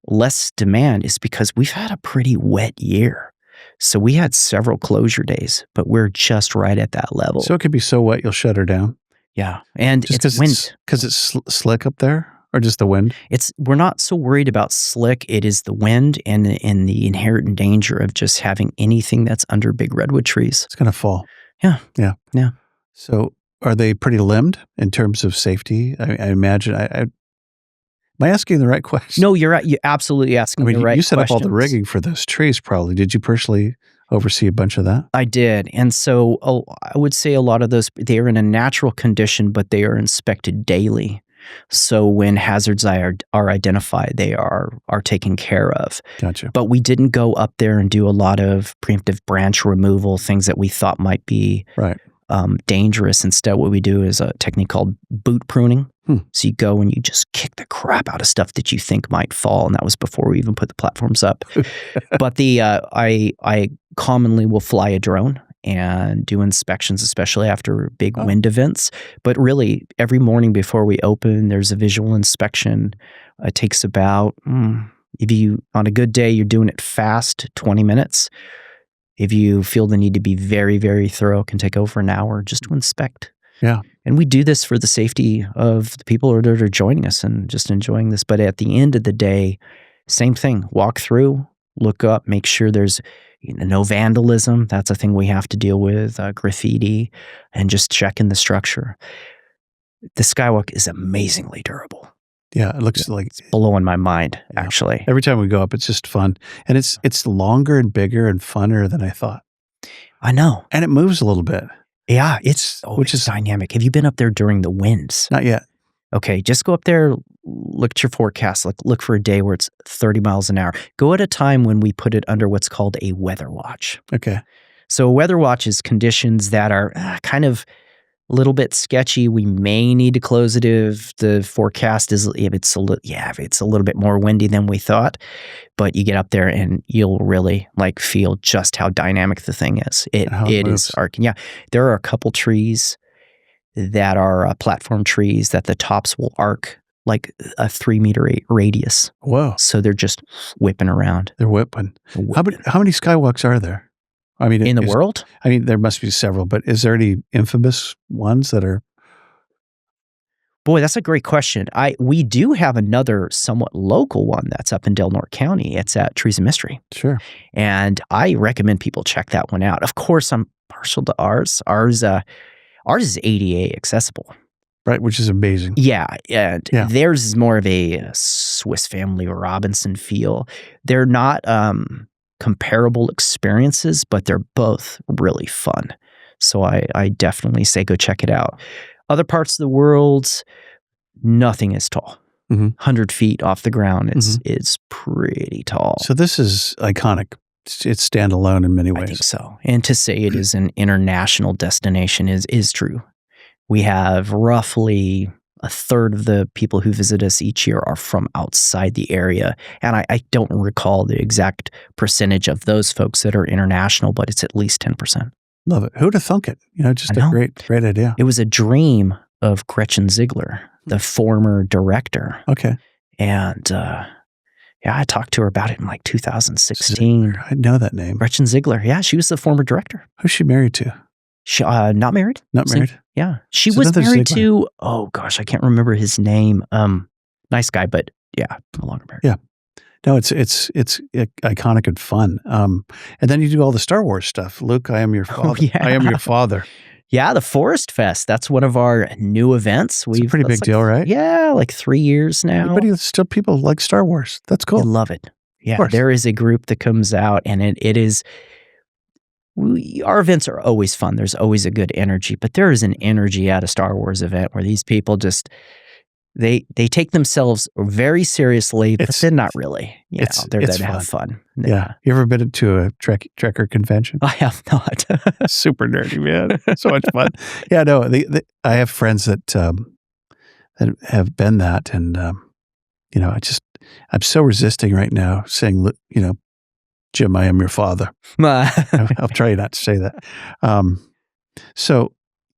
less demand. It's because we've had a pretty wet year. So we had several closure days, but we're just right at that level. So it could be so wet you'll shut her down. Yeah, and just it's wind. Because it's slick up there, or just the wind? We're not so worried about slick. It is the wind and the inherent danger of just having anything that's under big redwood trees. It's going to fall. Yeah. So are they pretty limbed in terms of safety? I imagine. Am I asking the right question? No, you're absolutely asking the right question. You set up all the rigging for those trees probably. Did you personally oversee a bunch of that? I did. And so I would say a lot of those, they are in a natural condition, but they are inspected daily So when hazards are identified, they are taken care of. Gotcha. But we didn't go up there and do a lot of preemptive branch removal, things that we thought might be dangerous. Instead, what we do is a technique called boot pruning. So you go and you just kick the crap out of stuff that you think might fall, and that was before we even put the platforms up. But I commonly will fly a drone and do inspections, especially after big wind events. But really, every morning before we open, there's a visual inspection. It takes about, if you, on a good day, you're doing it fast, 20 minutes. If you feel the need to be very, very thorough, it can take over an hour just to inspect. Yeah. And we do this for the safety of the people that are joining us and just enjoying this. But at the end of the day, same thing. Walk through, look up, make sure there's no vandalism. That's a thing we have to deal with, graffiti, and just checking the structure. The Skywalk is amazingly durable. Yeah, it looks like it's blowing my mind, actually. Every time we go up, it's just fun. And it's longer and bigger and funner than I thought. I know. And it moves a little bit. Yeah, it's dynamic. Have you been up there during the winds? Not yet. Okay, just go up there, look at your forecast, look for a day where it's 30 miles an hour. Go at a time when we put it under what's called a weather watch. Okay. So a weather watch is conditions that are kind of a little bit sketchy. We may need to close it if the forecast is, if it's a little bit more windy than we thought. But you get up there and you'll really feel just how dynamic the thing is. It is arcing. Yeah, there are a couple trees that are platform trees that the tops will arc like a 3-meter radius. Whoa! So they're just whipping around. They're whipping. How many skywalks are there? I mean, in the world? I mean, there must be several, but is there any infamous ones that are? Boy, that's a great question. We do have another somewhat local one that's up in Del Norte County. It's at Trees of Mystery. Sure. And I recommend people check that one out. Of course, I'm partial to ours. Ours is ADA accessible. Right, which is amazing. Yeah, and theirs is more of a Swiss Family Robinson feel. They're not comparable experiences, but they're both really fun. So I definitely say go check it out. Other parts of the world, nothing is tall. 100 feet off the ground is pretty tall. So this is iconic. It's standalone in many ways. I think so. And to say it is an international destination is true. We have roughly a third of the people who visit us each year are from outside the area. And I don't recall the exact percentage of those folks that are international, but it's at least 10%. Love it. Who'd have thunk it? Just a great idea. It was a dream of Gretchen Ziegler, the former director. Okay. And I talked to her about it in 2016. Ziegler. I know that name. Gretchen Ziegler. Yeah, she was the former director. Who's she married to? She, not married. Not married? Yeah. She was married to, oh gosh, I can't remember his name. Nice guy, but no longer married. Yeah. No, it's iconic and fun. And then you do all the Star Wars stuff. Luke, I am your father. Oh, yeah. I am your father. Yeah, the Forest Fest. That's one of our new events. It's a pretty big deal, right? Yeah, 3 years now. But still people like Star Wars. That's cool. I love it. Yeah, there is a group that comes out, and it is. Our events are always fun. There's always a good energy, but there is an energy at a Star Wars event where these people just they take themselves very seriously, but then not really. They're there to have fun. Yeah. You ever been to a Trekker convention? I have not. Super nerdy, man. So much fun. Yeah, no. I have friends that have been that, and I'm so resisting right now saying, Jim, I am your father. I'll try not to say that. So,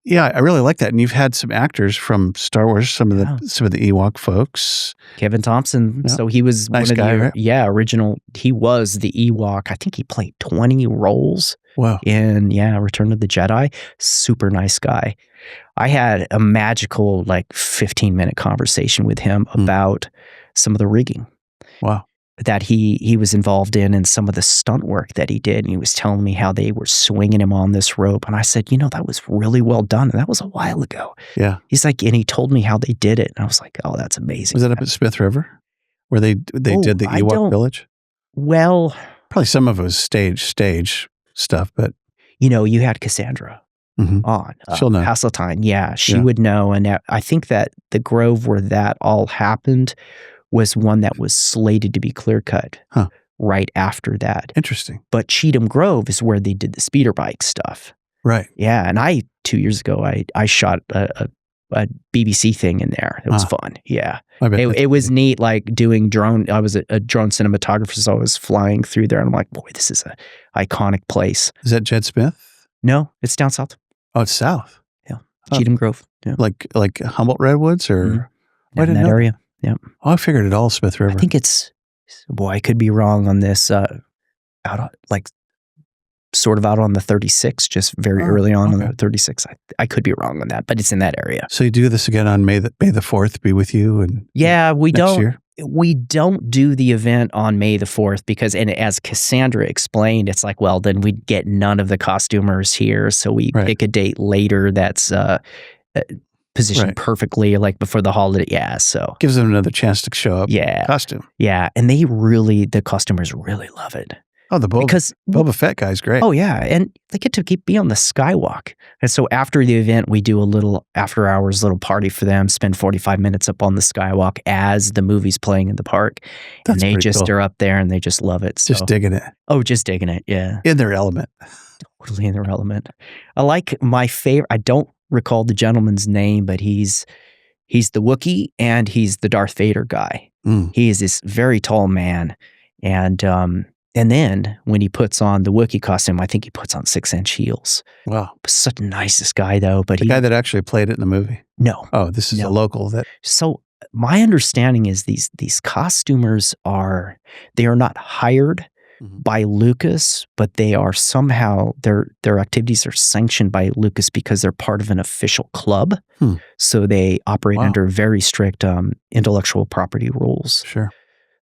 yeah, I really like that. And you've had some actors from Star Wars, some of the Ewok folks. Kevin Thompson. Yeah. So he was nice one of guy, the right? Original. He was the Ewok. I think he played 20 roles. Wow. In Return of the Jedi. Super nice guy. I had a magical 15-minute conversation with him about some of the rigging. Wow. That he was involved in and some of the stunt work that he did. And he was telling me how they were swinging him on this rope. And I said, that was really well done. And that was a while ago. Yeah. He's like, and he told me how they did it. And I was like, oh, that's amazing. Was that up at Smith River where they did the Ewok Village? Well. Probably some of it was stage stuff, but. You had Cassandra. on She'll know. Hasseltine. Yeah, she would know. And I think that the grove where that all happened was one that was slated to be clear cut right after that. Interesting. But Cheatham Grove is where they did the speeder bike stuff. Right. Yeah, and 2 years ago, I shot a BBC thing in there. It was fun. Yeah. It was neat, like doing drone. I was a drone cinematographer, so I was flying through there, and I'm like, boy, this is an iconic place. Is that Jed Smith? No, it's down south. Oh, it's south. Yeah. Cheatham Grove. Yeah. Like Humboldt Redwoods or in that area. Yeah. Oh, I figured it all Smith River. I think it's, boy, I could be wrong on this. Sort of out on the 36, just very early on the 36. I could be wrong on that, but it's in that area. So you do this again on May the 4th, be with you, and we don't do the event on May the 4th because, and as Cassandra explained, it's like, well, then we'd get none of the costumers here, so we pick a date later that's positioned perfectly, like before the holiday. Yeah, so gives them another chance to show up. Yeah, costume. Yeah, and the costumers really love it. Oh, because Boba Fett guy's great. Oh, yeah. And they get to be on the Skywalk. And so after the event, we do a little after hours little party for them, spend 45 minutes up on the Skywalk as the movie's playing in the park. And they just are up there and they just love it. So. Just digging it. Oh, just digging it. Yeah. In their element. Totally in their element. I like my favorite. I don't recall the gentleman's name, but he's the Wookiee and he's the Darth Vader guy. He is this very tall man. And then when he puts on the Wookiee costume, I think he puts on 6-inch heels. Wow. Such the nicest guy, though. But the guy that actually played it in the movie? No. Oh, this is a local that... So my understanding is these costumers are not hired by Lucas, but they are somehow, their activities are sanctioned by Lucas because they're part of an official club. So they operate under very strict intellectual property rules. Sure.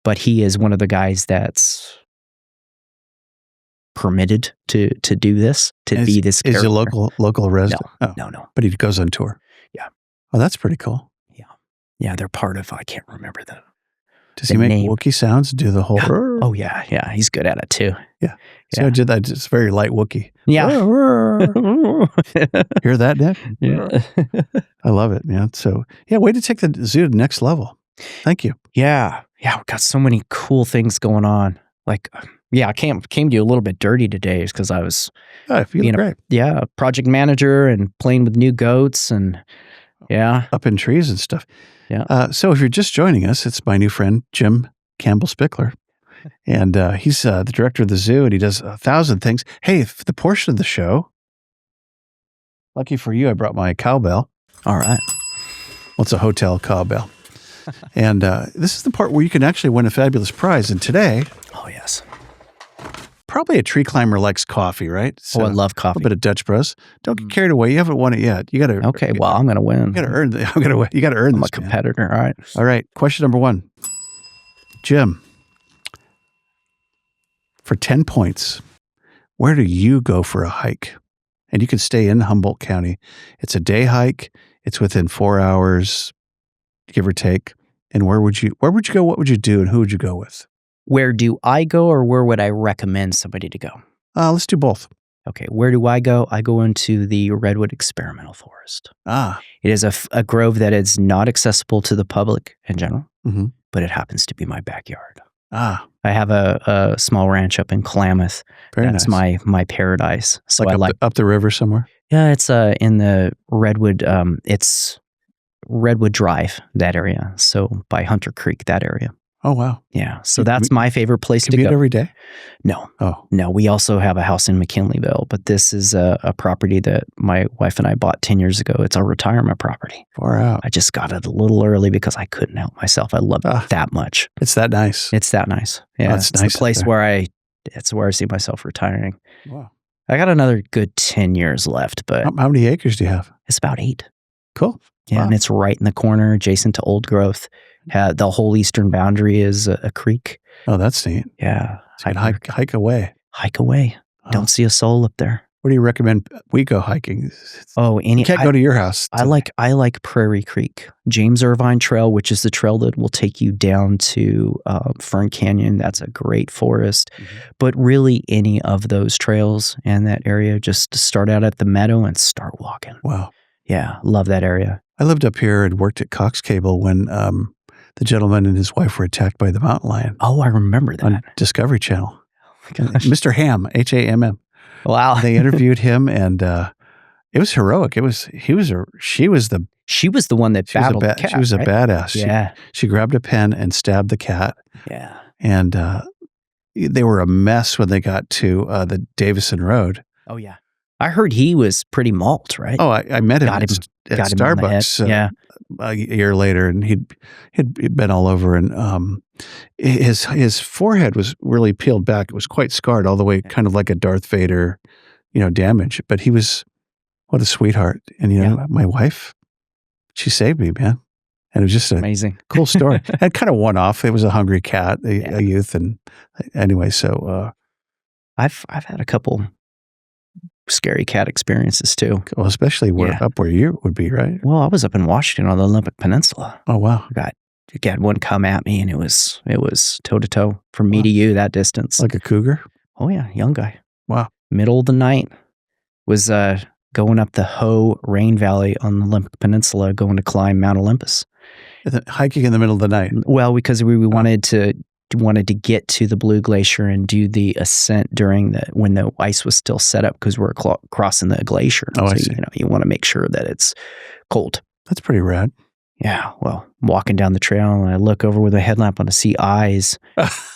But he is one of the guys that's permitted to do this, be this character. Is he a local resident? No. But he goes on tour. Yeah. Oh, that's pretty cool. Yeah. Yeah, they're part of, I can't remember the Does he make Wookiee sounds? Do the whole... Oh, yeah. Yeah, he's good at it, too. Yeah. So I did that. It's very light Wookiee. Yeah. Hear that, Nick? Yeah. I love it, man. So, way to take the zoo to the next level. Thank you. Yeah. Yeah, we've got so many cool things going on. Like... Yeah, I came to you a little bit dirty today because I was being great. A project manager and playing with new goats and up in trees and stuff. Yeah. So if you're just joining us, it's my new friend Jim Campbell-Spickler, and he's the director of the zoo, and he does 1,000 things. Hey, for the portion of the show, lucky for you, I brought my cowbell. All right. Well, it's a hotel cowbell, and this is the part where you can actually win a fabulous prize. And today, oh yes. Probably a tree climber likes coffee, right? So I love coffee. A little bit of Dutch Bros. Don't get carried away. You haven't won it yet. You got to. Okay, well, I'm going to win. You got to earn. I'm going to win. You got to earn. I'm a competitor. Man. All right. All right. Question number 1, Jim. For 10 points, where do you go for a hike? And you can stay in Humboldt County. It's a day hike. It's within 4 hours, give or take. And where would you go? What would you do? And who would you go with? Where do I go, or where would I recommend somebody to go? Let's do both. Okay, where do I go? I go into the Redwood Experimental Forest. It is a grove that is not accessible to the public in general, but it happens to be my backyard. I have a small ranch up in Klamath. That's nice. my paradise. So like up the river somewhere? Yeah, it's in the Redwood. It's Redwood Drive, that area. So by Hunter Creek, that area. Oh, wow. Yeah. So that's my favorite place to go. Every day? No. Oh. No, we also have a house in McKinleyville, but this is a property that my wife and I bought 10 years ago. It's a retirement property. Far out. I just got it a little early because I couldn't help myself. I love it that much. It's that nice. It's that nice. Yeah. It's nice. The place where it's where I see myself retiring. Wow. I got another good 10 years left, but... How many acres do you have? It's about 8. Cool. Yeah, and it's right in the corner, adjacent to old growth. The whole eastern boundary is a creek. Oh, that's neat. Yeah. So hike away. Hike away. Oh. Don't see a soul up there. Where do you recommend we go hiking? We can't go to your house. I like Prairie Creek, James Irvine Trail, which is the trail that will take you down to Fern Canyon. That's a great forest. But really, any of those trails in that area, just start out at the meadow and start walking. Wow. Yeah, love that area. I lived up here and worked at Cox Cable when the gentleman and his wife were attacked by the mountain lion. Oh, I remember that. On Discovery Channel. Mr. Hamm, Hamm. Wow. They interviewed him, and it was heroic. She was the one that battled the cat. She was a badass. Yeah. She grabbed a pen and stabbed the cat. Yeah. And they were a mess when they got to the Davison Road. Oh, yeah. I heard he was pretty mauled, right? Oh, I met him at Starbucks a year later, and he'd been all over, and his forehead was really peeled back. It was quite scarred all the way, kind of like a Darth Vader, damage. But he was, what a sweetheart. And, my wife, she saved me, man. And it was just amazing, cool story. And kind of one off. It was a hungry cat, a youth. And anyway, so. I've had a couple scary cat experiences too. Well, especially up where you would be, right? Well, I was up in Washington on the Olympic Peninsula. Oh, wow. You got one come at me, and it was toe to toe from me to you, that distance. Like a cougar? Oh yeah, young guy. Wow. Middle of the night, was going up the Ho Rain Valley on the Olympic Peninsula, going to climb Mount Olympus. Hiking in the middle of the night. Well, because we wanted to get to the Blue Glacier and do the ascent when the ice was still set up, because we're crossing the glacier. Oh, so I see. You want to make sure that it's cold. That's pretty rad. Yeah, well, I'm walking down the trail, and I look over with a headlamp on to see eyes,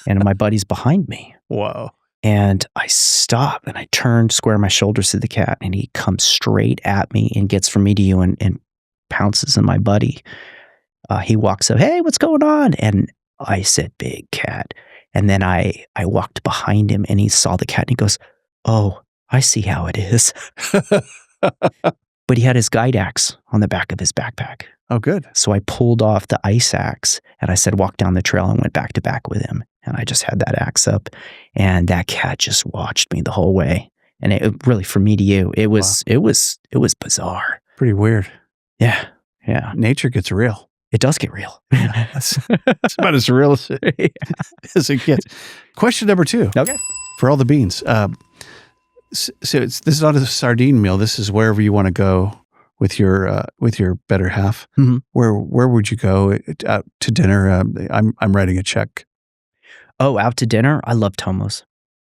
and my buddy's behind me. Wow. And I stop, and I turn, square my shoulders to the cat, and he comes straight at me and gets from me to you and pounces on my buddy. He walks up, "Hey, what's going on?" And I said, "Big cat." And then I walked behind him, and he saw the cat, and he goes, "Oh, I see how it is." But he had his guide axe on the back of his backpack. Oh, good. So I pulled off the ice axe, and I said, "Walk down the trail," and went back to back with him. And I just had that axe up, and that cat just watched me the whole way. And it really, from me to you, it was bizarre. Pretty weird. Yeah. Yeah. Nature gets real. It does get real. That's about as real as it gets. Question number 2. Okay. For all the beans. So this is not a sardine meal. This is wherever you want to go with your better half. Mm-hmm. Where would you go out to dinner? I'm writing a check. Oh, out to dinner? I love Tomos.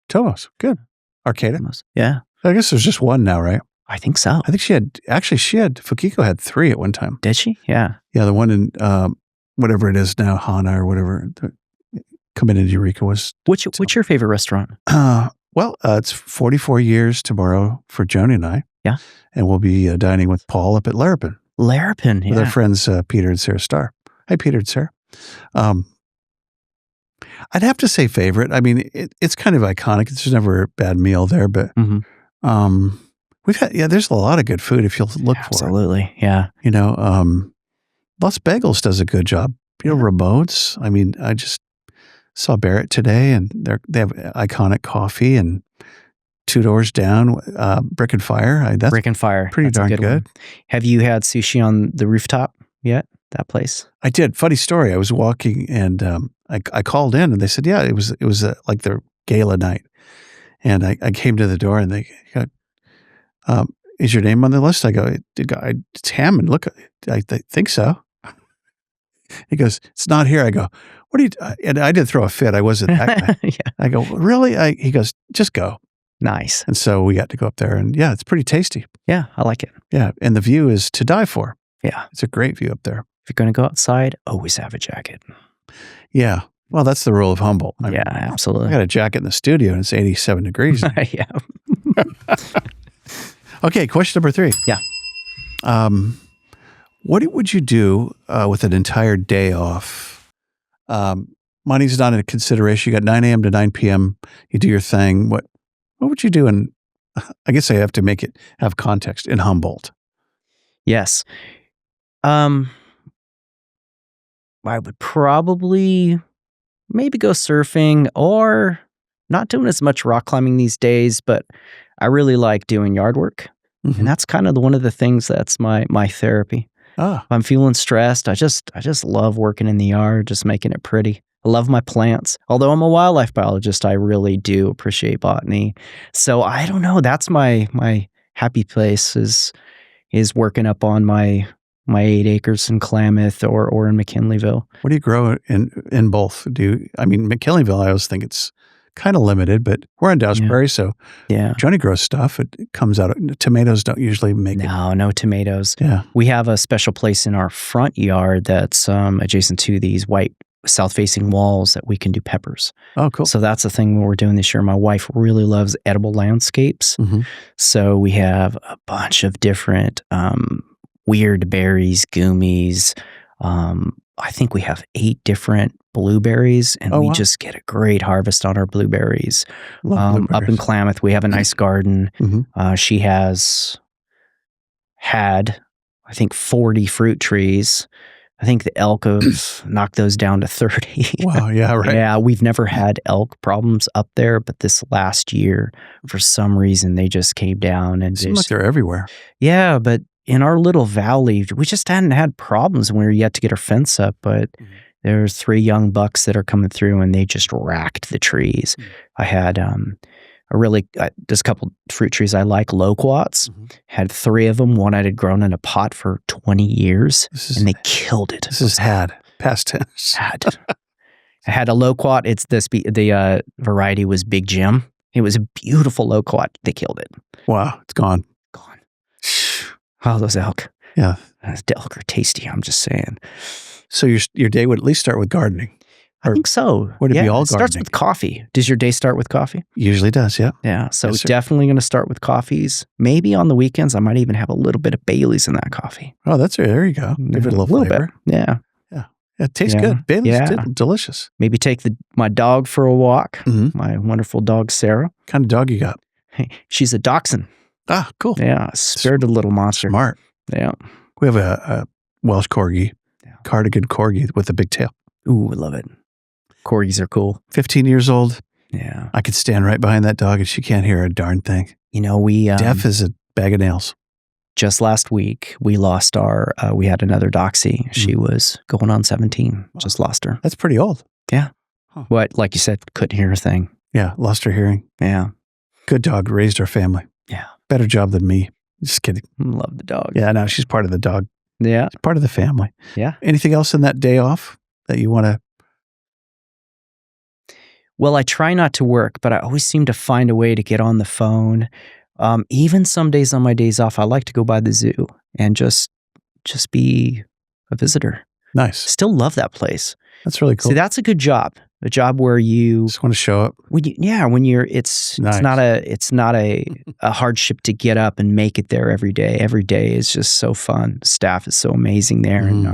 Tomos, good. Arcata. Tomos. Yeah. I guess there's just one now, right? I think so. I think Fukiko had 3 at one time. Did she? Yeah. Yeah, the one in whatever it is now, Hana or whatever. Coming into Eureka was. What's your favorite restaurant? Well, it's 44 years tomorrow for Joni and I. Yeah. And we'll be dining with Paul up at Larapin. Larapin, yeah. With our friends Peter and Sarah Starr. Hi, Peter and Sarah. I'd have to say favorite. I mean, it's kind of iconic. There's never a bad meal there, but we've had, there's a lot of good food if you'll look for it. Absolutely, yeah. Los Bagels does a good job. Ramones. I mean, I just saw Barrett today, and they have iconic coffee, and 2 doors down, Brick and Fire. Brick and Fire. Pretty darn good. Have you had sushi on the rooftop yet? That place? I did. Funny story. I was walking, and I called in, and they said, "Yeah, it was like their gala night." And I came to the door, and they go, "Is your name on the list?" I go, "It's Hammond. Look, I think so." He goes, "It's not here." I go, "What are you?" And I did throw a fit. I wasn't that guy. Yeah. I go, "Really?" He goes, "Just go." Nice. And so we got to go up there, and it's pretty tasty. Yeah, I like it. Yeah, and the view is to die for. Yeah, it's a great view up there. If you're going to go outside, always have a jacket. Yeah. Well, that's the rule of Humboldt. Absolutely. I got a jacket in the studio, and it's 87 degrees. Yeah. Okay, question number 3. Yeah. What would you do with an entire day off? Money's not a consideration. You got 9 a.m. to 9 p.m. You do your thing. What would you do in, I guess I have to make it have context, in Humboldt? Yes. I would probably maybe go surfing, or not doing as much rock climbing these days, but I really like doing yard work. And that's kind of one of the things that's my therapy. Ah. If I'm feeling stressed, I just love working in the yard, just making it pretty. I love my plants. Although I'm a wildlife biologist, I really do appreciate botany. So I don't know. That's my happy place is working up on my 8 acres in Klamath or in McKinleyville. What do you grow in both? McKinleyville, I always think it's kind of limited, but we're in Dowsbury, so Johnny grows stuff. It comes out. Tomatoes don't usually make it. No tomatoes. Yeah. We have a special place in our front yard that's adjacent to these white south-facing walls that we can do peppers. Oh, cool. So that's the thing we're doing this year. My wife really loves edible landscapes. So we have a bunch of different weird berries, gummies. I think we have 8 different blueberries, and we just get a great harvest on our blueberries. Up in Klamath, we have a nice garden. She has had, I think, 40 fruit trees. I think the elk have knocked those down to 30. Wow, yeah, right. Yeah, we've never had elk problems up there, but this last year, for some reason, they just came down. And it seems like they're everywhere. Yeah, but in our little valley, we just hadn't had problems when we were yet to get our fence up, but there's 3 young bucks that are coming through, and they just racked the trees. I had there's a couple fruit trees I like, loquats. Had 3 of them. One I had grown in a pot for 20 years, and they killed it. This is past tense. Had. I had a loquat. It's the variety was Big Jim. It was a beautiful loquat. They killed it. Wow, it's gone. Oh, those elk. Yeah. Those elk are tasty, I'm just saying. So your day would at least start with gardening. I think so. Would it be all gardening? It starts with coffee. Does your day start with coffee? Usually does, yeah. Yeah, so it's definitely going to start with coffees. Maybe on the weekends, I might even have a little bit of Bailey's in that coffee. Oh, there you go. Give it a little flavor. Bit. Yeah. Yeah. It tastes good. Bailey's delicious. Maybe take my dog for a walk. My wonderful dog, Sarah. What kind of dog you got? She's a dachshund. Ah, cool. Yeah, spirited little monster. Smart. Yeah. We have a Welsh Corgi, Cardigan Corgi with a big tail. Ooh, I love it. Corgis are cool. 15 years old. Yeah. I could stand right behind that dog and she can't hear a darn thing. We... deaf as a bag of nails. Just last week, we lost we had another doxie. She was going on 17. Wow. Just lost her. That's pretty old. Yeah. Huh. But like you said, couldn't hear a thing. Yeah, lost her hearing. Yeah. Good dog, raised our family. Yeah. Better job than me. Just kidding. Love the dog. Yeah, no, she's part of the dog. Yeah. She's part of the family. Yeah. Anything else in that day off that you want to? Well, I try not to work, but I always seem to find a way to get on the phone. Even some days on my days off, I like to go by the zoo and just be a visitor. Nice. Still love that place. That's really cool. See, that's a good job. A job where you just want to show up. When you're, it's not a hardship to get up and make it there every day. Every day is just so fun. Staff is so amazing there, and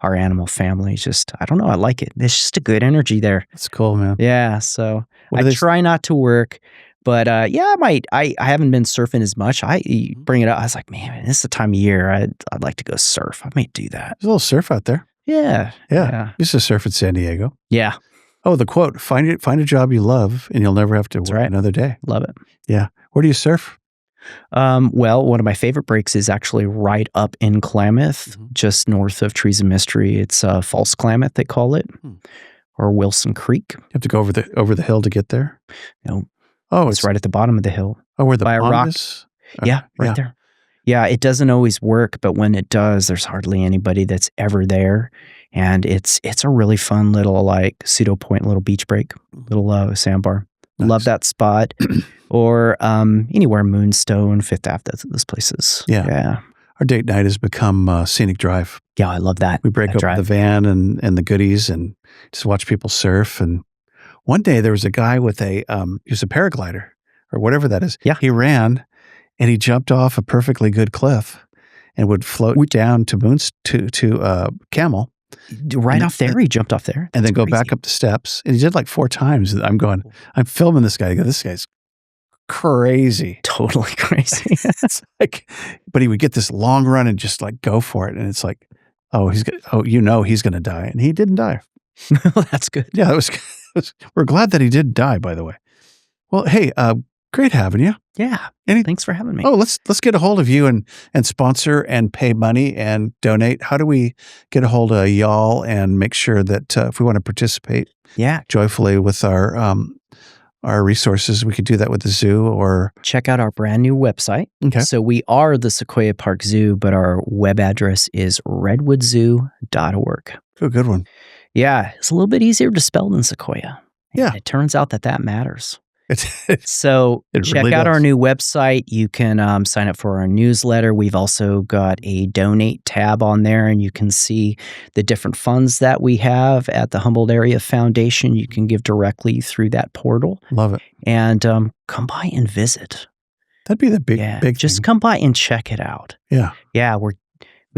our animal family is just, I don't know, I like it. There's just a good energy there. That's cool, man. Yeah, so I try not to work, but I might. I haven't been surfing as much. I bring it up. I was like, man, this is the time of year I'd like to go surf. I might do that. There's a little surf out there. Yeah. Used to surf in San Diego. Yeah. Oh, the quote, find a job you love and you'll never have to work another day. Love it. Yeah. Where do you surf? Well, one of my favorite breaks is actually right up in Klamath, just north of Trees of Mystery. It's False Klamath, they call it, or Wilson Creek. You have to go over the hill to get there? No. Oh, it's right at the bottom of the hill. Oh, where the by pond a rock. is? Yeah, right there. Yeah, it doesn't always work, but when it does, there's hardly anybody that's ever there. And it's a really fun little pseudo point, little beach break, little sandbar. Nice. Love that spot. Or anywhere Moonstone, Fifth Ave, those places. Yeah. Our date night has become Scenic Drive. Yeah, I love that. We break up the van and the goodies and just watch people surf. And one day there was a guy with he was a paraglider or whatever that is. Yeah. He ran and he jumped off a perfectly good cliff and would float down to Camel. Right off there, he jumped off there. And then go back up the steps. And he did 4 times. I'm filming this guy. I go, this guy's crazy. Totally crazy. It's but he would get this long run and just go for it. And it's he's going to die. And he didn't die. That's good. Yeah, we're glad that he didn't die, by the way. Well, hey, Great having you. Yeah. Thanks for having me. Oh, let's get a hold of you and sponsor and pay money and donate. How do we get a hold of y'all and make sure that if we want to participate joyfully with our resources, we could do that with the zoo or check out our brand new website. Okay. So we are the Sequoia Park Zoo, but our web address is redwoodszoo.org. Oh, good one. Yeah. It's a little bit easier to spell than Sequoia. Yeah. And it turns out that matters. So check out our new website. You can sign up for our newsletter. We've also got a donate tab on there, and you can see the different funds that we have at the Humboldt Area Foundation. You can give directly through that portal. Love it. And come by and visit. That'd be the big just thing. come by and check it out. Yeah. Yeah, we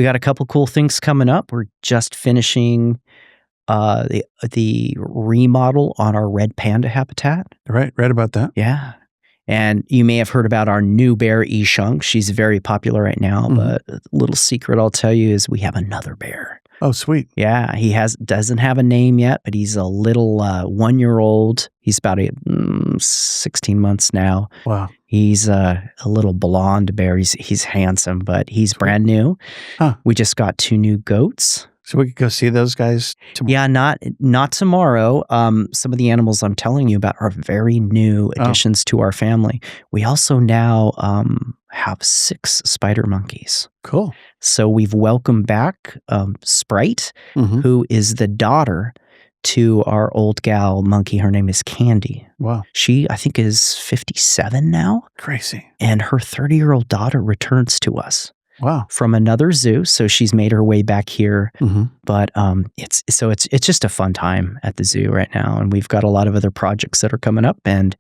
got a couple cool things coming up. We're just finishing the remodel on our red panda habitat. Right. Read about that. Yeah. And you may have heard about our new bear, Ishunk. She's very popular right now, but a little secret I'll tell you is we have another bear. Oh, sweet. Yeah. He doesn't have a name yet, but he's a little 1-year-old. He's about 16 months now. Wow. He's a little blonde bear. He's handsome, but he's brand new. Huh. We just got 2 new goats. So we could go see those guys tomorrow? Yeah, not tomorrow. Some of the animals I'm telling you about are very new additions to our family. We also now have 6 spider monkeys. Cool. So we've welcomed back Sprite, who is the daughter to our old gal monkey. Her name is Candy. Wow. She, I think, is 57 now. Crazy. And her 30-year-old daughter returns to us. Wow. From another zoo, so she's made her way back here. But it's just a fun time at the zoo right now, and we've got a lot of other projects that are coming up, and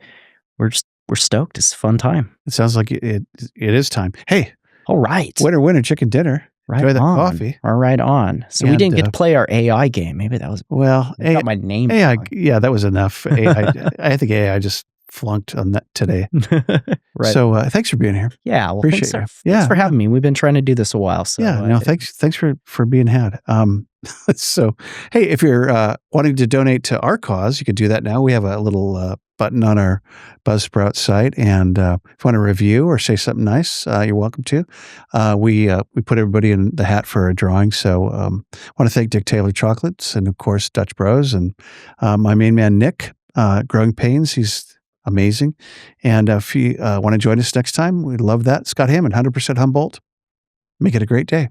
we're stoked. It's a fun time. It sounds like it is time. Hey, all right, winner chicken dinner. Right Enjoy that on. coffee. All right on. So we didn't get to play our AI game. Maybe that was got my name. AI, yeah, that was enough. I think AI just flunked on that today. Right. So thanks for being here. Yeah, well, Appreciate thanks you. For having me. We've been trying to do this a while. So thanks for being had. So hey, if you're wanting to donate to our cause, you could do that now. We have a little button on our Buzzsprout site, and if you want to review or say something nice, you're welcome to. We put everybody in the hat for a drawing. So I want to thank Dick Taylor Chocolates and of course Dutch Bros and my main man Nick, Growing Pains. He's amazing. And if you want to join us next time, we'd love that. Scott Hammond, 100% Humboldt. Make it a great day.